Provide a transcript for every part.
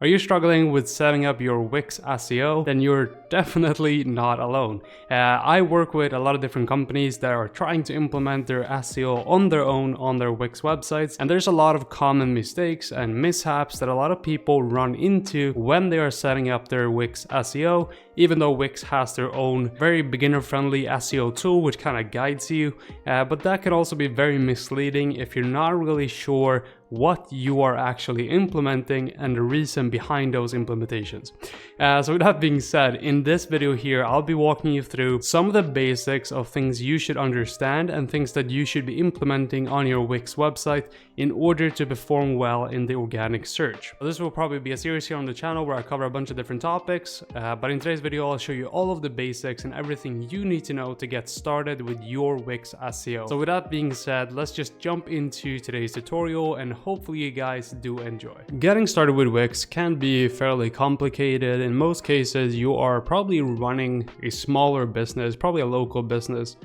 Are you struggling with setting up your Wix SEO? Then you're definitely not alone. I work with a lot of different companies that are trying to implement their SEO on their own on their Wix websites, and there's a lot of common mistakes and mishaps that a lot of people run into when they are setting up their Wix SEO, even though Wix has their own very beginner-friendly SEO tool which kind of guides you, but that can also be very misleading if you're not really sure what you are actually implementing and the reason behind those implementations. So with that being said, in this video here, I'll be walking you through some of the basics of things you should understand and things that you should be implementing on your Wix website in order to perform well in the organic search. This will probably be a series here on the channel where I cover a bunch of different topics, but in today's video, I'll show you all of the basics and everything you need to know to get started with your Wix SEO. So with that being said, let's just jump into today's tutorial and hopefully you guys do enjoy. Getting started with Wix can be fairly complicated. In most cases, you are probably running a smaller business, probably a local business,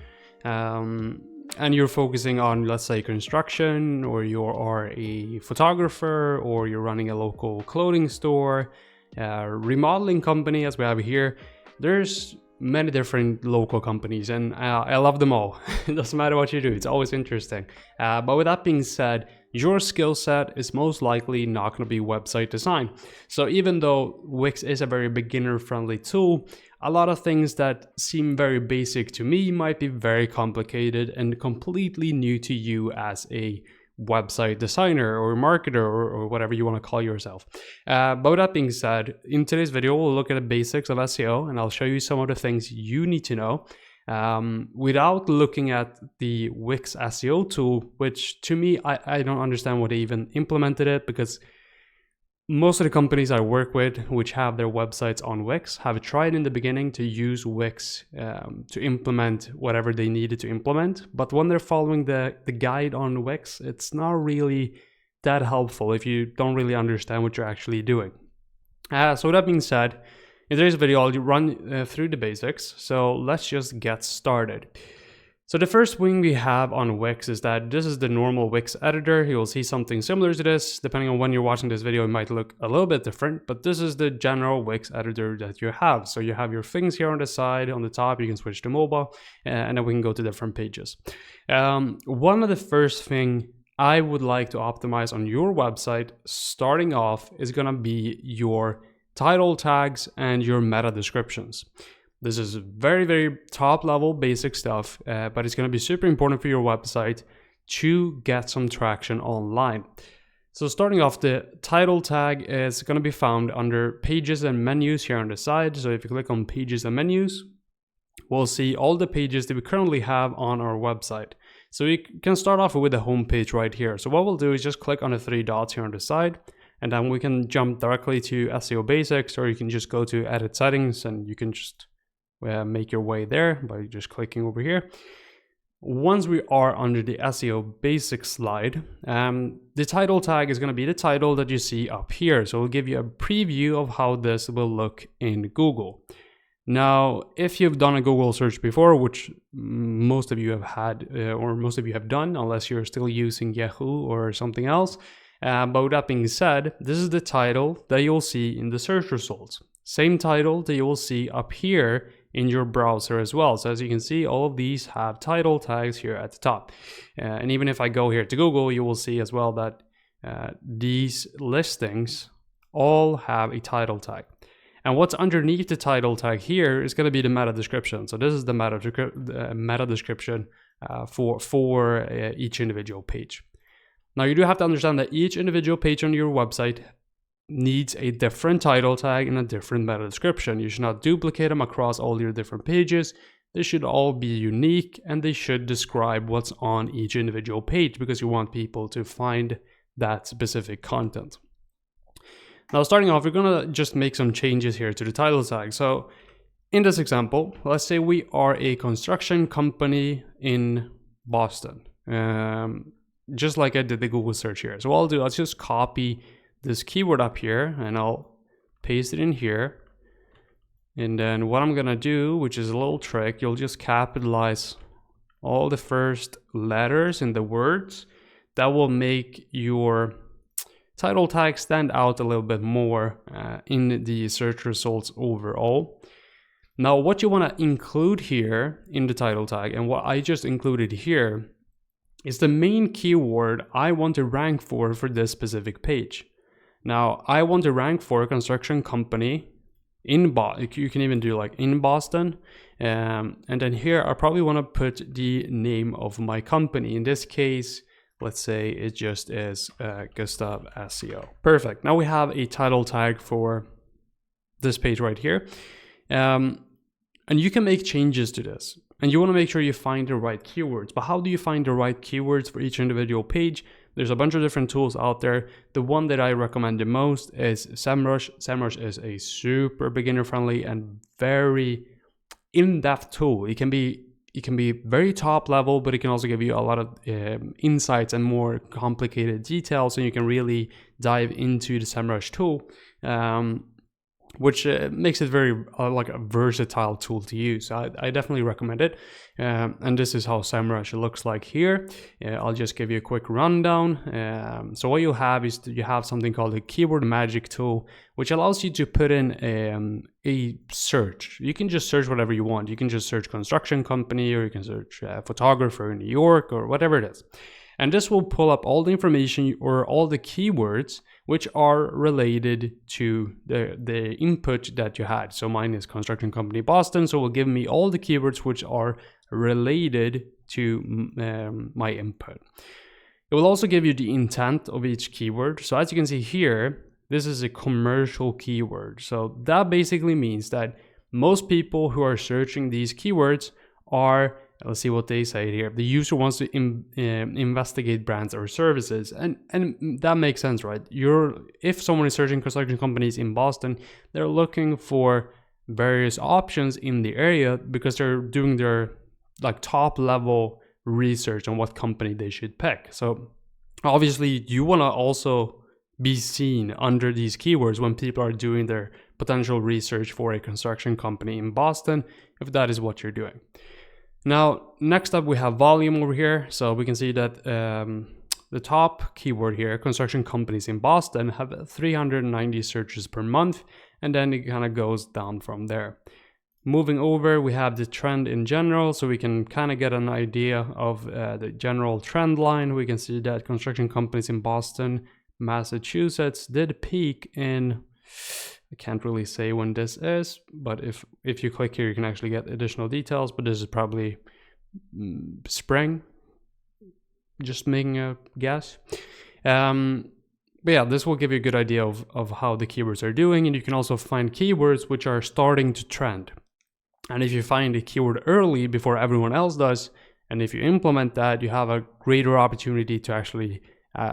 and you're focusing on, let's say, construction, or you are a photographer, or you're running a local clothing store, remodeling company, as we have here. There's many different local companies, and I love them all. It doesn't matter what you do, it's always interesting. But with that being said, your skill set is most likely not going to be website design. So even though Wix is a very beginner-friendly tool, a lot of things that seem very basic to me might be very complicated and completely new to you as a website designer or marketer or whatever you want to call yourself. But with that being said, in today's video, we'll look at the basics of SEO and I'll show you some of the things you need to know without looking at the Wix SEO tool, which to me, I don't understand why they even implemented it, because most of the companies I work with, which have their websites on Wix, have tried in the beginning to use Wix to implement whatever they needed to implement. But when they're following the guide on Wix, it's not really that helpful if you don't really understand what you're actually doing. So with that being said, in today's video, I'll run through the basics. So let's just get started. So the first thing we have on Wix is that this is the normal Wix editor. You'll see something similar to this. Depending on when you're watching this video, it might look a little bit different, but this is the general Wix editor that you have. So you have your things here on the side, on the top, you can switch to mobile, and then we can go to different pages. One of the first thing I would like to optimize on your website, starting off, is gonna be your title tags and your meta descriptions. This is very, very top level basic stuff, but it's going to be super important for your website to get some traction online. So starting off, the title tag is going to be found under pages and menus here on the side. So if you click on pages and menus, we'll see all the pages that we currently have on our website. So you can start off with the home page right here. So what we'll do is just click on the three dots here on the side, and then we can jump directly to SEO basics, or you can just go to edit settings and you can just make your way there by just clicking over here. Once we are under the SEO basics slide, the title tag is going to be the title that you see up here. So it'll give you a preview of how this will look in Google. Now, if you've done a Google search before, which most of you have had, or most of you have done, unless you're still using Yahoo or something else. But with that being said, this is the title that you'll see in the search results. Same title that you will see up here in your browser as well. So as you can see, all of these have title tags here at the top. And even if I go here to Google, you will see as well that these listings all have a title tag. And what's underneath the title tag here is going to be the meta description. So this is the meta description for each individual page. Now you do have to understand that each individual page on your website needs a different title tag and a different meta description. You should not duplicate them across all your different pages. They should all be unique and they should describe what's on each individual page, because you want people to find that specific content. Now starting off, we're gonna just make some changes here to the title tag. So in this example, let's say we are a construction company in Boston, just like I did the Google search here. So what I'll do, I'll just copy this keyword up here and I'll paste it in here. And then what I'm gonna do, which is a little trick, you'll just capitalize all the first letters in the words. That will make your title tags stand out a little bit more in the search results overall. Now, what you want to include here in the title tag, and what I just included here, is the main keyword I want to rank for this specific page. Now, I want to rank for a construction company in Boston. You can even do like in Boston. And then here, I probably want to put the name of my company. In this case, let's say it just is Gustav SEO. Perfect. Now we have a title tag for this page right here. And you can make changes to this. And you want to make sure you find the right keywords. But how do you find the right keywords for each individual page? There's a bunch of different tools out there. The one that I recommend the most is SEMrush. SEMrush is a super beginner friendly and very in-depth tool. It can be very top level, but it can also give you a lot of insights and more complicated details, and you can really dive into the SEMrush tool, which makes it very like a versatile tool to use. So I definitely recommend it. And this is how SEMrush looks like here. I'll just give you a quick rundown. So what you'll have is you have something called the Keyword Magic tool, which allows you to put in a search. You can just search whatever you want. You can just search construction company, or you can search photographer in New York, or whatever it is. And this will pull up all the information or all the keywords which are related to the input that you had. So mine is construction company Boston, so it will give me all the keywords which are related to my input. It will also give you the intent of each keyword. So as you can see here, this is a commercial keyword. So that basically means that most people who are searching these keywords are, let's see what they say here, the user wants to investigate brands or services, and that makes sense, right? If someone is searching construction companies in Boston, they're looking for various options in the area because they're doing their like top level research on what company they should pick. So obviously you want to also be seen under these keywords when people are doing their potential research for a construction company in Boston, if that is what you're doing. Now, next up we have volume over here. So we can see that the top keyword here, construction companies in Boston, have 390 searches per month, and then it kind of goes down from there. Moving over, we have the trend in general, so we can kind of get an idea of the general trend line. We can see that construction companies in Boston, Massachusetts did peak in, I can't really say when this is, but if you click here, you can actually get additional details, but this is probably spring, just making a guess. But yeah, this will give you a good idea of how the keywords are doing, and you can also find keywords which are starting to trend. And if you find a keyword early before everyone else does, and if you implement that, you have a greater opportunity to actually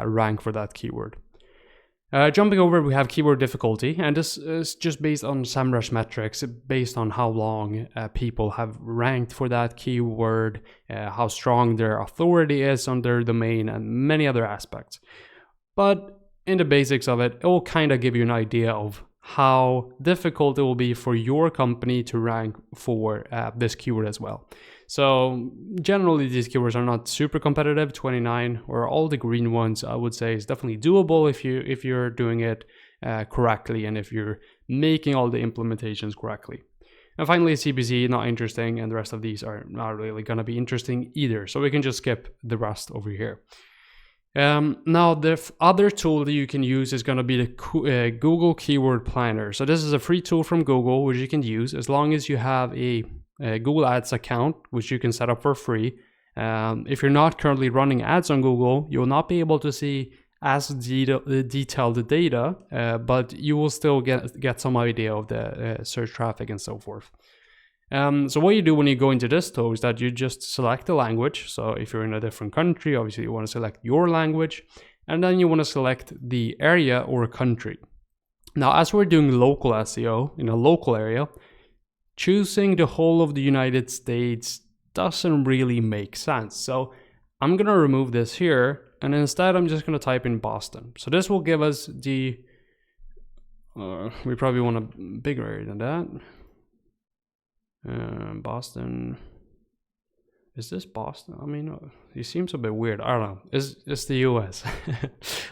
rank for that keyword. Jumping over, we have keyword difficulty, and this is just based on SEMrush metrics, based on how long people have ranked for that keyword, how strong their authority is on their domain, and many other aspects. But in the basics of it, it will kind of give you an idea of how difficult it will be for your company to rank for this keyword as well. So generally these keywords are not super competitive. 29 or all the green ones, I would say, is definitely doable if you're doing it correctly and if you're making all the implementations correctly. And finally, CPC, not interesting, and the rest of these are not really going to be interesting either. So we can just skip the rest over here. Now the other tool that you can use is going to be the Google Keyword Planner. So this is a free tool from Google which you can use as long as you have a Google Ads account, which you can set up for free. If you're not currently running ads on Google, you will not be able to see as detailed data, but you will still get some idea of the search traffic and so forth. So what you do when you go into this tool is that you just select the language. So if you're in a different country, obviously you want to select your language, and then you want to select the area or country. Now, as we're doing local SEO in a local area, choosing the whole of the United States doesn't really make sense. So I'm going to remove this here, and instead I'm just going to type in Boston. So this will give us the, we probably want a bigger area than that. Boston Is this Boston? I mean, it seems a bit weird. I don't know. It's the US.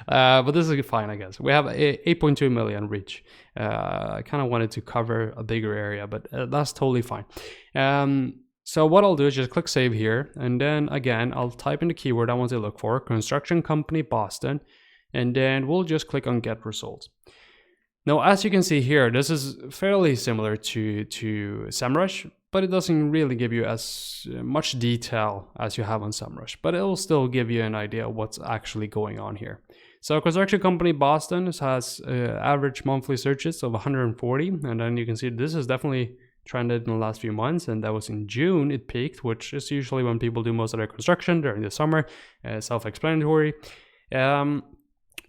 But this is fine, I guess. We have a 8.2 million reach. I kind of wanted to cover a bigger area, but that's totally fine. So what I'll do is just click save here. And then again, I'll type in the keyword I want to look for, construction company Boston. And then we'll just click on get results. Now, as you can see here, this is fairly similar to SEMrush, but it doesn't really give you as much detail as you have on SEMrush, but it will still give you an idea of what's actually going on here. So construction company Boston has average monthly searches of 140, and then you can see this is definitely trended in the last few months, and that was in June it peaked, which is usually when people do most of their construction during the summer. Self-explanatory.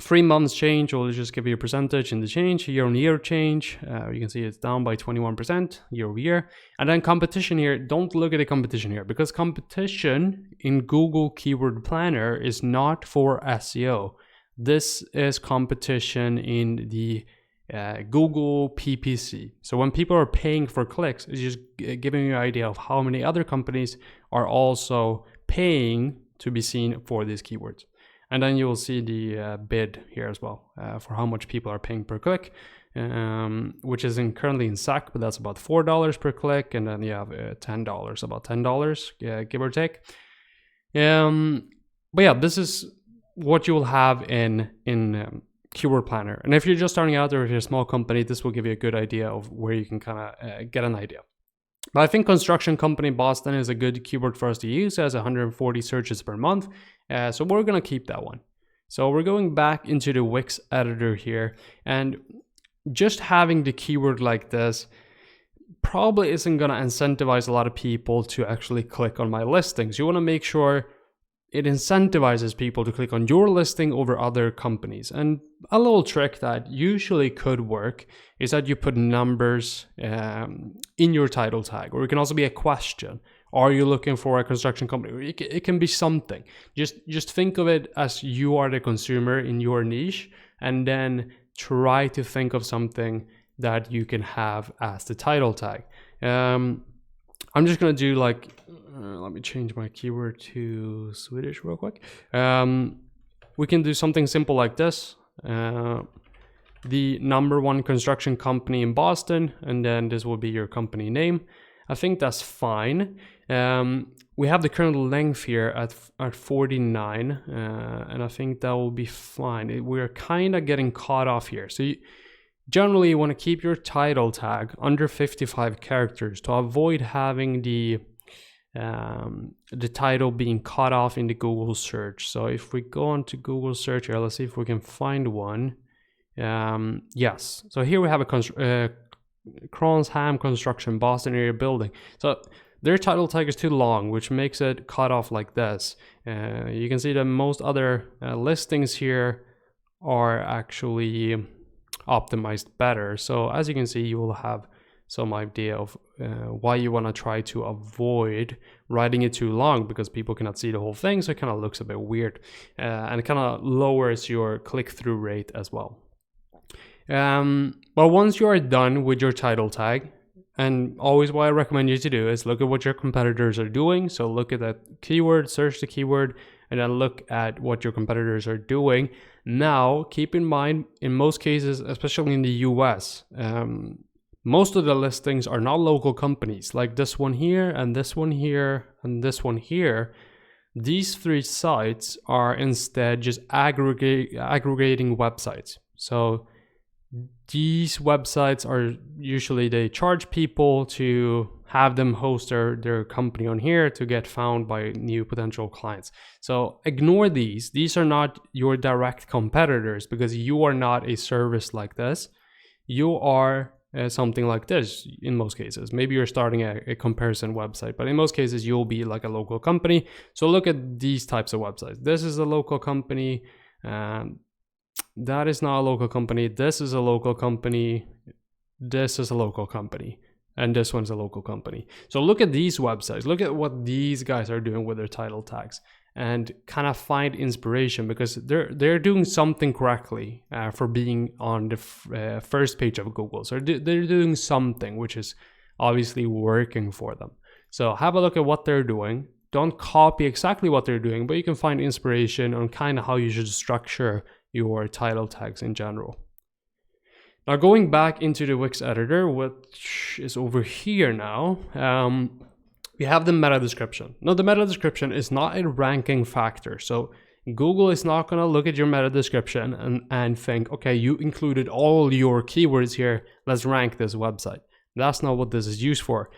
3 months change will just give you a percentage in the change. Year-on-year change, you can see it's down by 21% year-over-year. And then competition here, don't look at the competition here, because competition in Google Keyword Planner is not for SEO. This is competition in the Google PPC. So when people are paying for clicks, it's just giving you an idea of how many other companies are also paying to be seen for these keywords. And then you will see the bid here as well for how much people are paying per click, which is currently in SAC, but that's about $4 per click. And then you have $10, about $10, give or take. But yeah, this is what you will have in Keyword Planner. And if you're just starting out or if you're a small company, this will give you a good idea of where you can kind of get an idea. But I think construction company Boston is a good keyword for us to use. It has 140 searches per month. So we're going to keep that one. So we're going back into the Wix editor here, and just having the keyword like this probably isn't going to incentivize a lot of people to actually click on my listings. You want to make sure it incentivizes people to click on your listing over other companies. And a little trick that usually could work is that you put numbers in your title tag, or it can also be a question. Are you looking for a construction company? It can be something. Just think of it as you are the consumer in your niche, and then try to think of something that you can have as the title tag. I'm just gonna do like, let me change my keyword to Swedish real quick. We can do something simple like this. The #1 construction company in Boston, and then this will be your company name. I think that's fine. We have the current length here at 49, and I think that will be fine. We're kind of getting caught off here. So generally, you want to keep your title tag under 55 characters to avoid having the title being cut off in the Google search. So if we go on to Google search here, let's see if we can find one. Yes, so here we have a Cronsham Construction Boston area building. So their title tag is too long, which makes it cut off like this. You can see that most other listings here are actually optimized better. So as you can see, you will have some idea of why you want to try to avoid writing it too long, because people cannot see the whole thing, so it kind of looks a bit weird, and it kind of lowers your click-through rate as well. But once you are done with your title tag, and always what I recommend you to do is look at what your competitors are doing. So look at that keyword, search the keyword, and then look at what your competitors are doing. Now, keep in mind, in most cases, especially in the US, most of the listings are not local companies, like this one here, and this one here, and this one here. These 3 sites are instead just aggregating websites. So these websites are usually, they charge people to have them host their company on here to get found by new potential clients. So ignore these. These are not your direct competitors, because you are not a service like this. You are something like this in most cases. Maybe you're starting a comparison website, but in most cases you'll be like a local company. So look at these types of websites. This is a local company. That is not a local company. This is a local company. This is a local company. And this one's a local company. So look at these websites. Look at what these guys are doing with their title tags, and kind of find inspiration, because they're doing something correctly for being on the first page of Google. So they're doing something which is obviously working for them. So have a look at what they're doing, don't copy exactly what they're doing, but you can find inspiration on kind of how you should structure your title tags in general. Now going back into the Wix editor, which is over here now, we have the meta description. Now the meta description is not a ranking factor. So Google is not going to look at your meta description and think, okay, you included all your keywords here, let's rank this website. That's not what this is used for.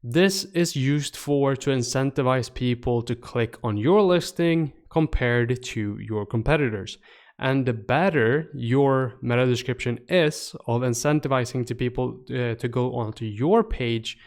This is used to incentivize people to click on your listing compared to your competitors. And the better your meta description is of incentivizing to people to go onto your page,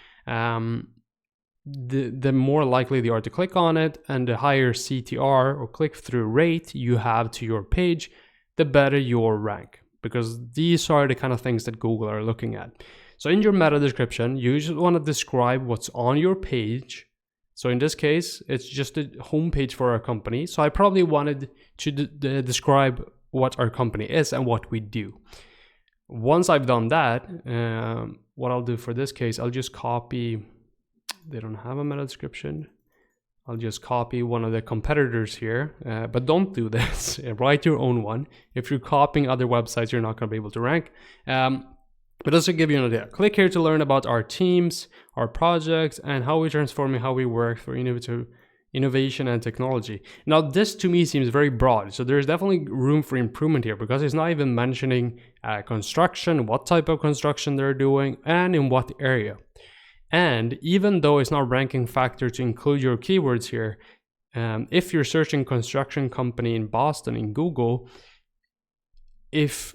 the more likely they are to click on it, and the higher CTR or click-through rate you have to your page, the better your rank, because these are the kind of things that Google are looking at. So in your meta description, you just want to describe what's on your page. So in this case, it's just a homepage for our company. So I probably wanted to describe what our company is and what we do. Once I've done that, what I'll do for this case, I'll just copy. They don't have a meta description. I'll just copy one of the competitors here, but don't do this. Write your own one. If you're copying other websites, you're not going to be able to rank. But just to give you an idea, click here to learn about our teams, our projects, and how we're transforming how we work for innovation and technology. Now, this to me seems very broad, so there's definitely room for improvement here, because it's not even mentioning construction, what type of construction they're doing, and in what area. And even though it's not ranking factor to include your keywords here, if you're searching construction company in Boston in Google, if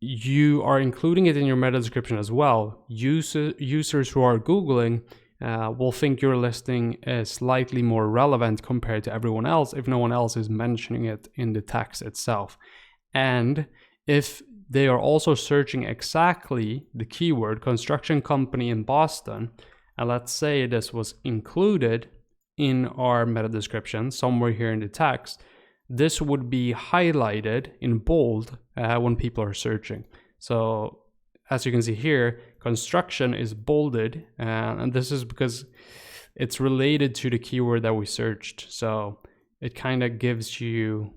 you are including it in your meta description as well, users who are Googling will think your listing is slightly more relevant compared to everyone else if no one else is mentioning it in the text itself. And if they are also searching exactly the keyword construction company in Boston, and let's say this was included in our meta description somewhere here in the text, this would be highlighted in bold when people are searching. So as you can see here, construction is bolded, and this is because it's related to the keyword that we searched. So it kind of gives you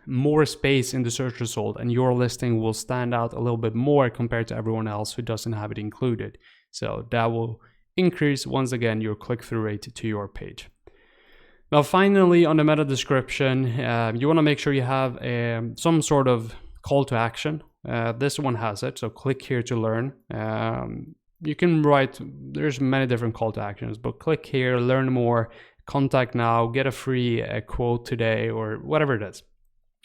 more space in the search result, and your listing will stand out a little bit more compared to everyone else who doesn't have it included. So that will increase, once again, your click-through rate to your page. Now, finally, on the meta description, you want to make sure you have some sort of call to action. This one has it, so click here to learn. You can write, there's many different call to actions, but click here, learn more, contact now, get a free quote today, or whatever it is.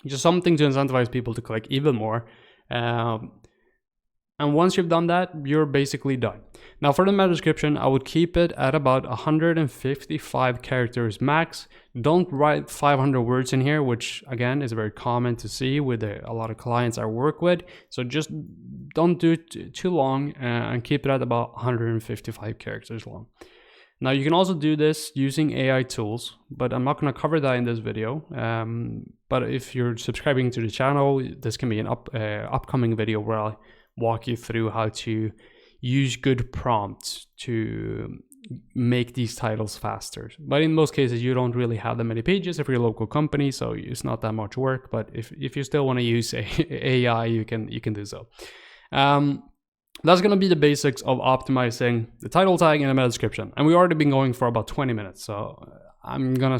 Just something to incentivize people to click even more. And once you've done that, you're basically done. Now for the meta description, I would keep it at about 155 characters max. Don't write 500 words in here, which again is very common to see with a lot of clients I work with. So just don't do it too long and keep it at about 155 characters long. Now you can also do this using AI tools, but I'm not going to cover that in this video. But if you're subscribing to the channel, this can be an upcoming video where I'll walk you through how to use good prompts to make these titles faster. But in most cases, you don't really have that many pages if you're a local company, so it's not that much work. But if you still want to use AI, you can do so. That's going to be the basics of optimizing the title tag and the meta description. And we've already been going for about 20 minutes, so I'm gonna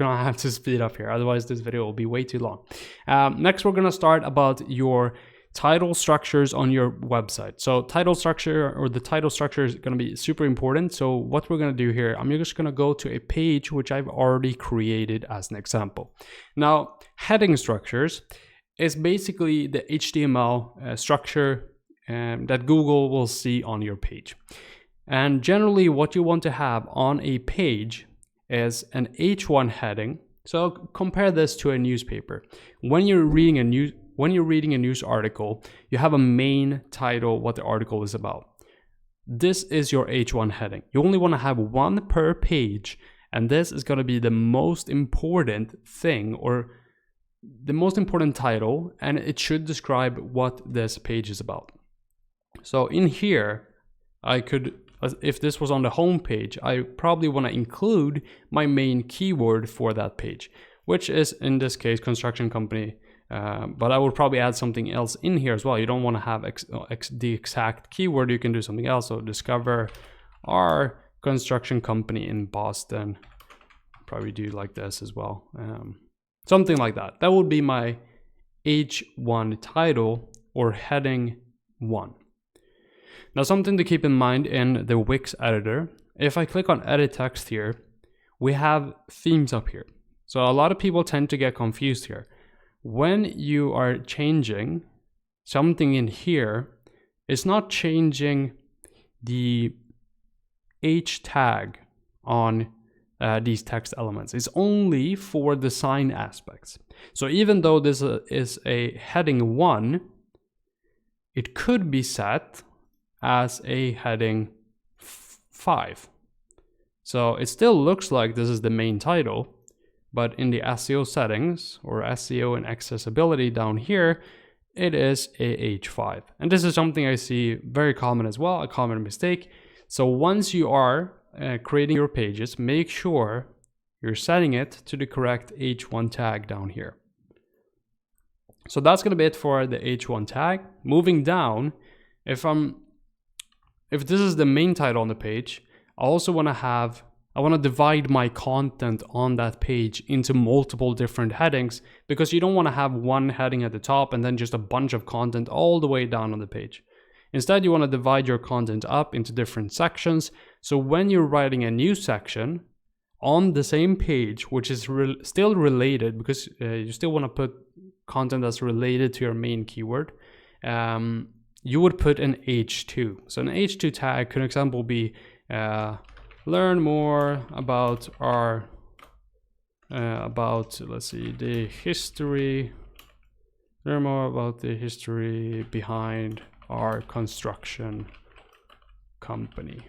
have to speed up here. Otherwise, this video will be way too long. Next, we're going to start about your title structures on your website. So title structure, or the title structure, is going to be super important. So what we're going to do here, I'm just going to go to a page which I've already created as an example. Now, heading structures is basically the HTML structure that Google will see on your page. And generally what you want to have on a page is an H1 heading. So compare this to a newspaper. When you're reading a news article, you have a main title, what the article is about. This is your H1 heading. You only want to have one per page, and this is going to be the most important thing, or the most important title, and it should describe what this page is about. So in here, I could if this was on the home page, I probably want to include my main keyword for that page, which is in this case construction company. But I would probably add something else in here as well. You don't want to have the exact keyword. You can do something else. So discover our construction company in Boston. Probably do like this as well. Something like that. That would be my H1 title or heading 1. Now, something to keep in mind in the Wix editor, if I click on edit text here, we have themes up here. So a lot of people tend to get confused here. When you are changing something in here, it's not changing the H tag on these text elements. It's only for the sign aspects. So even though this is a heading 1, it could be set as a heading 5. So it still looks like this is the main title, but in the SEO settings or SEO and accessibility down here, it is a H5. And this is something I see very common as well, a common mistake. So once you are creating your pages, make sure you're setting it to the correct H1 tag down here. So that's going to be it for the H1 tag. Moving down, if this is the main title on the page, I also want to divide my content on that page into multiple different headings, because you don't want to have one heading at the top and then just a bunch of content all the way down on the page. Instead, you want to divide your content up into different sections. So when you're writing a new section on the same page, which is still related, because you still want to put content that's related to your main keyword, you would put an H2. So an H2 tag could, for example, be learn more about our let's see, the history. Learn more about the history behind our construction company.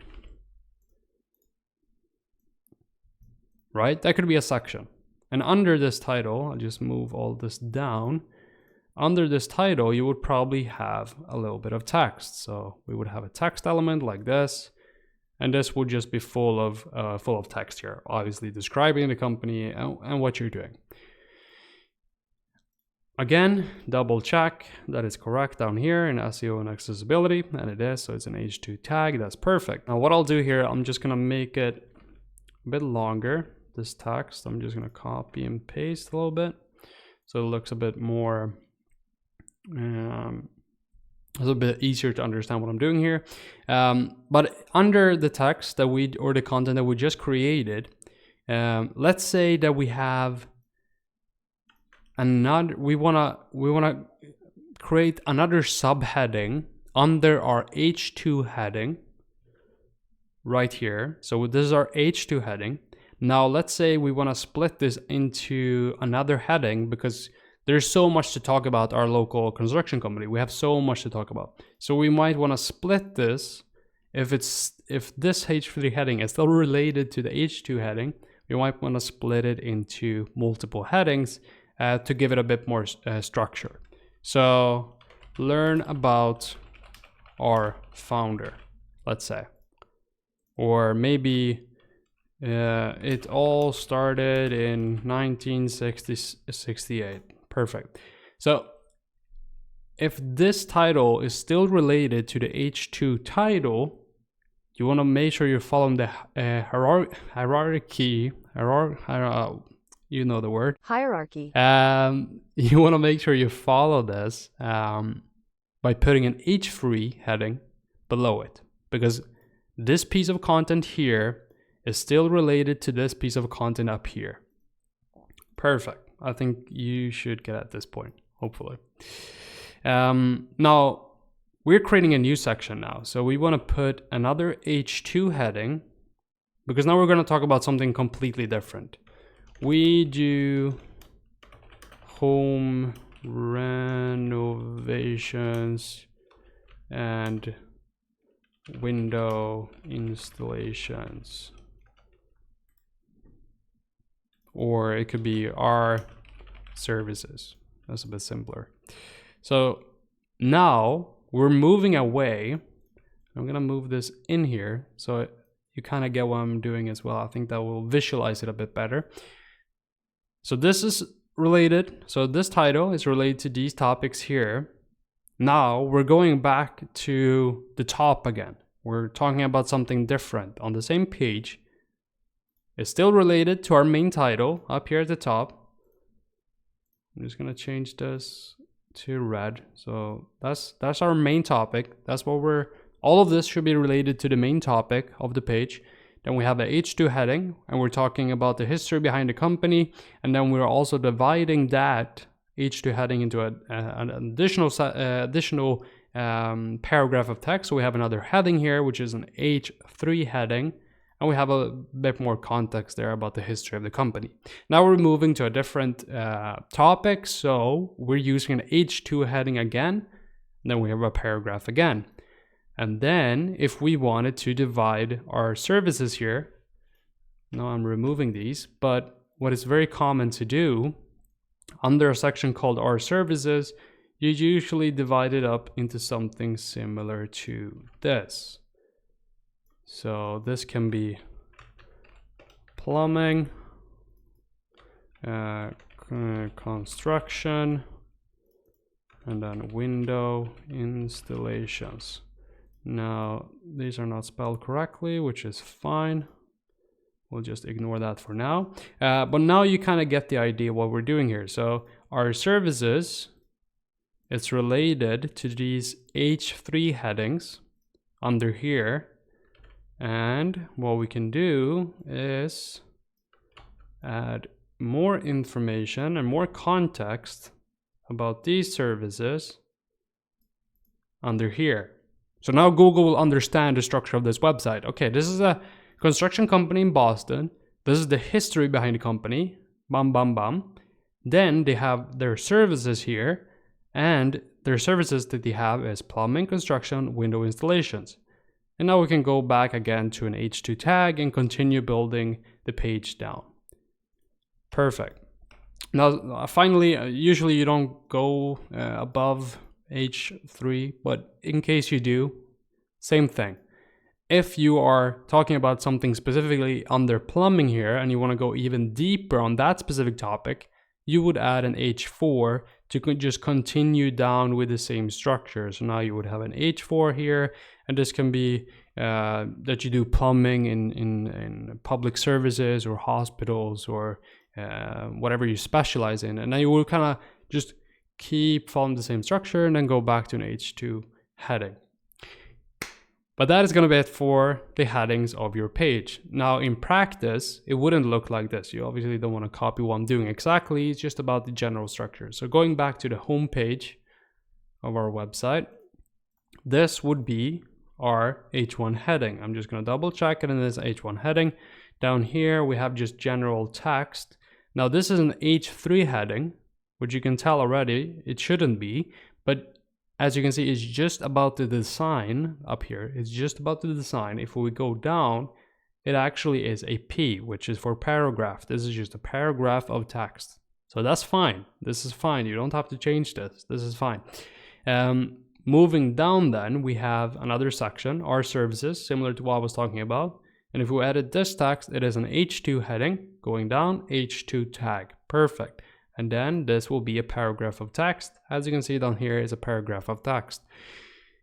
Right? That could be a section. And under this title, I'll just move all this down. Under this title, you would probably have a little bit of text. So we would have a text element like this, and this would just be full of text here, obviously describing the company and what you're doing. Again, double check that it's correct down here in SEO and accessibility, and it is, so it's an H2 tag. That's perfect. Now what I'll do here, I'm just gonna make it a bit longer, this text. I'm just gonna copy and paste a little bit so it looks a bit more a little bit easier to understand what I'm doing here. But under the text that or the content that we just created, let's say that we have we wanna create another subheading under our H2 heading right here. So this is our H2 heading. Now let's say we want to split this into another heading, because there's so much to talk about our local construction company. We have so much to talk about. So we might want to split this. If this H3 heading is still related to the H2 heading, we might want to split it into multiple headings to give it a bit more structure. So learn about our founder, let's say. Or maybe it all started in 1968. Perfect. So if this title is still related to the H2 title, you want to make sure you're following the hierarchy. You know the word. Hierarchy. You want to make sure you follow this by putting an H3 heading below it, because this piece of content here is still related to this piece of content up here. Perfect. I think you should get at this point, hopefully. Now, we're creating a new section now. So we want to put another H2 heading, because now we're going to talk about something completely different. We do home renovations and window installations. Or it could be our services. That's a bit simpler. So now we're moving away I'm gonna move this in here so you kind of get what I'm doing as well. I think that will visualize it a bit better. So this is related. So this title is related to these topics here. Now we're going back to the top again. We're talking about something different on the same page. It's still related to our main title up here at the top. I'm just gonna change this to red. So that's our main topic. That's what all of this should be related to the main topic of the page. Then we have a H2 heading, and we're talking about the history behind the company. And then we're also dividing that H2 heading into an additional paragraph of text. So we have another heading here, which is an H3 heading. And we have a bit more context there about the history of the company. Now we're moving to a different topic. So we're using an H2 heading again. And then we have a paragraph again. And then if we wanted to divide our services here, now I'm removing these, but what is very common to do under a section called our services, you usually divide it up into something similar to this. So this can be plumbing, construction, and then window installations. Now, these are not spelled correctly, which is fine. We'll just ignore that for now. But now you kind of get the idea what we're doing here. So our services, it's related to these H3 headings under here. And what we can do is add more information and more context about these services under here. So now Google will understand the structure of this website. Okay, this is a construction company in Boston. This is the history behind the company. Bam, bam, bam. Then they have their services here, and their services that they have is plumbing, construction, window installations. And now we can go back again to an H2 tag and continue building the page down. Perfect. Now, finally, usually you don't go above H3, but in case you do, same thing. If you are talking about something specifically under plumbing here and you want to go even deeper on that specific topic, you would add an H4 to just continue down with the same structure. So now you would have an H4 here, and this can be that you do plumbing in public services or hospitals or whatever you specialize in. And then you will kind of just keep following the same structure and then go back to an H2 heading. But that is going to be it for the headings of your page. Now in practice, it wouldn't look like this. You obviously don't want to copy what I'm doing exactly. It's just about the general structure. So going back to the home page of our website, this would be our H1 heading. I'm just going to double check it in this H1 heading. Down here, we have just general text. Now this is an H3 heading, which you can tell already, it shouldn't be, but as you can see, it's just about the design up here. It's just about the design. If we go down, it actually is a P, which is for paragraph. This is just a paragraph of text. So that's fine. This is fine. You don't have to change this. This is fine. Moving down then, we have another section, our services, similar to what I was talking about. And if we edit this text, it is an H2 heading. Going down, H2 tag. Perfect. And then this will be a paragraph of text. As you can see down here is a paragraph of text.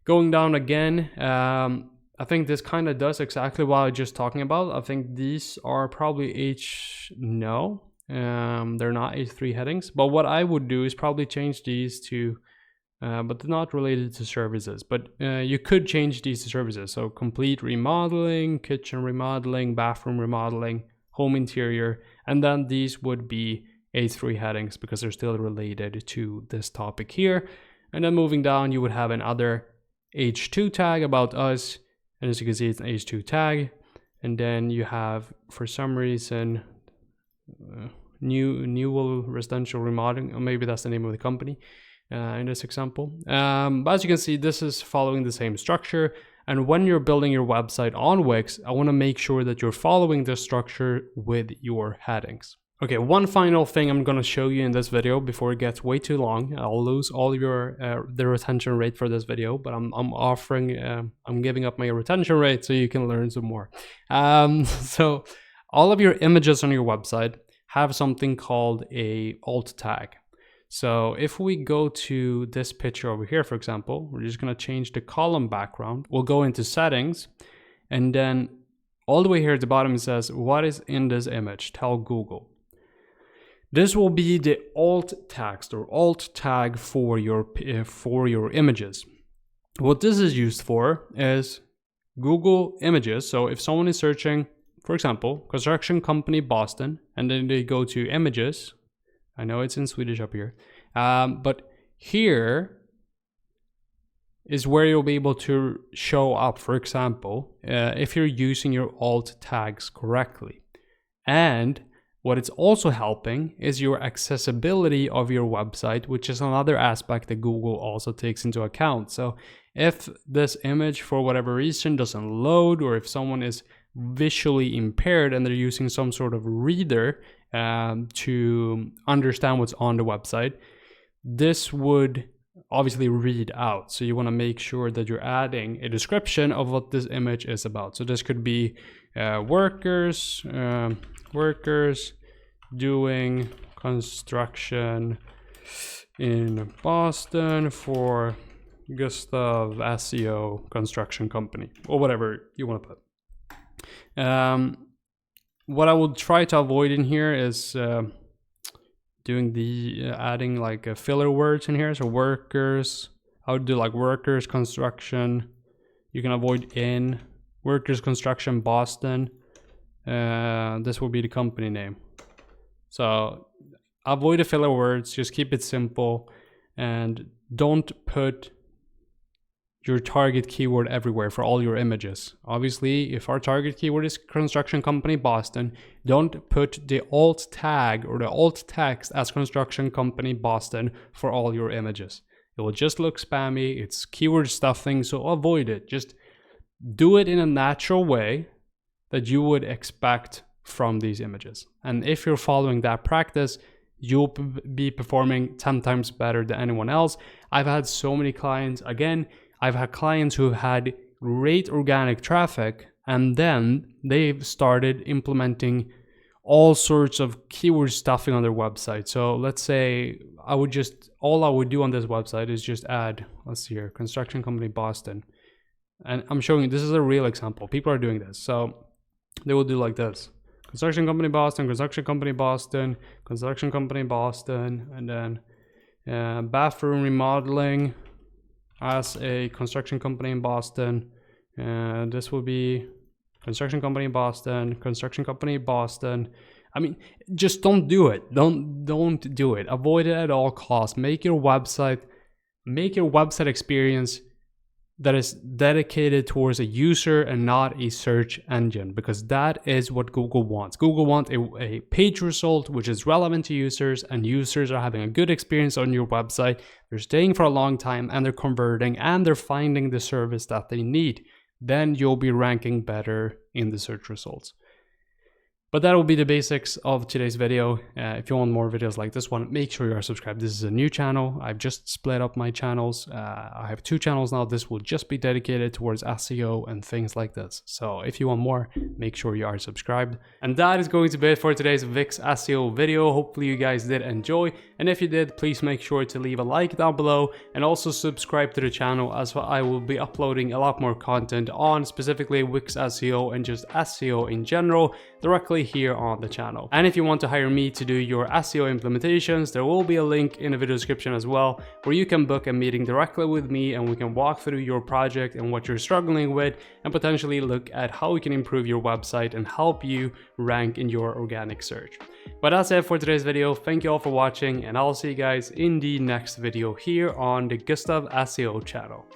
Going down again, I think this kind of does exactly what I was just talking about. I think these are probably no, they're not H3 headings. But what I would do is probably change these to, but they're not related to services. But you could change these to services. So complete remodeling, kitchen remodeling, bathroom remodeling, home interior. And then these would be H3 headings because they're still related to this topic here. And then moving down, you would have another H2 tag about us. And as you can see, it's an H2 tag. And then you have, for some reason, Newell Residential Remodeling, or maybe that's the name of the company in this example. But as you can see, this is following the same structure. And when you're building your website on Wix, I want to make sure that you're following this structure with your headings. Okay, one final thing I'm gonna show you in this video before it gets way too long. I'll lose all your the retention rate for this video, but I'm giving up my retention rate so you can learn some more. So all of your images on your website have something called a alt tag. So if we go to this picture over here, for example, we're just gonna change the column background. We'll go into settings, and then all the way here at the bottom it says, what is in this image? Tell Google. This will be the alt text or alt tag for your images. What this is used for is Google Images. So if someone is searching, for example, construction company Boston, and then they go to images, I know it's in Swedish up here, but here is where you'll be able to show up, for example, if you're using your alt tags correctly. And what it's also helping is your accessibility of your website, which is another aspect that Google also takes into account. So if this image for whatever reason doesn't load, or if someone is visually impaired and they're using some sort of reader to understand what's on the website, this would obviously read out. So you want to make sure that you're adding a description of what this image is about. So this could be workers doing construction in Boston for Gustav SEO construction company, or whatever you want to put. What I will try to avoid in here is doing the adding like filler words in here. So workers, I would do like workers construction. You can avoid in workers construction Boston. This will be the company name. So avoid the filler words, just keep it simple, and don't put your target keyword everywhere for all your images. Obviously, if our target keyword is construction company Boston, don't put the alt tag or the alt text as construction company Boston for all your images. It will just look spammy, it's keyword stuffing, so avoid it. Just do it in a natural way that you would expect from these images. And if you're following that practice, you'll be performing 10 times better than anyone else. I've had so many clients, again, I've had clients who have had great organic traffic, and then they've started implementing all sorts of keyword stuffing on their website. So let's say all I would do on this website is just add, let's see here, construction company Boston. And I'm showing you, this is a real example. People are doing this. So they will do like this. Construction company Boston, construction company Boston, construction company Boston, and then bathroom remodeling as a construction company in Boston. This will be construction company in Boston, construction company Boston. I mean, just don't do it. Don't do it. Avoid it at all costs. Make your website experience that is dedicated towards a user and not a search engine, because that is what Google wants. Google wants a page result which is relevant to users, and users are having a good experience on your website. They're staying for a long time, and they're converting, and they're finding the service that they need. Then you'll be ranking better in the search results. But that will be the basics of today's video. If you want more videos like this one, make sure you are subscribed. This is a new channel. I've just split up my channels. I have 2 channels now. This will just be dedicated towards SEO and things like this. So if you want more, make sure you are subscribed. And that is going to be it for today's Wix SEO video. Hopefully you guys did enjoy. And if you did, please make sure to leave a like down below and also subscribe to the channel, as I will be uploading a lot more content on specifically Wix SEO and just SEO in general directly here on the channel. And if you want to hire me to do your SEO implementations, there will be a link in the video description as well, where you can book a meeting directly with me and we can walk through your project and what you're struggling with, and potentially look at how we can improve your website and help you rank in your organic search. But that's it for today's video. Thank you all for watching, and I'll see you guys in the next video here on the Gustav SEO channel.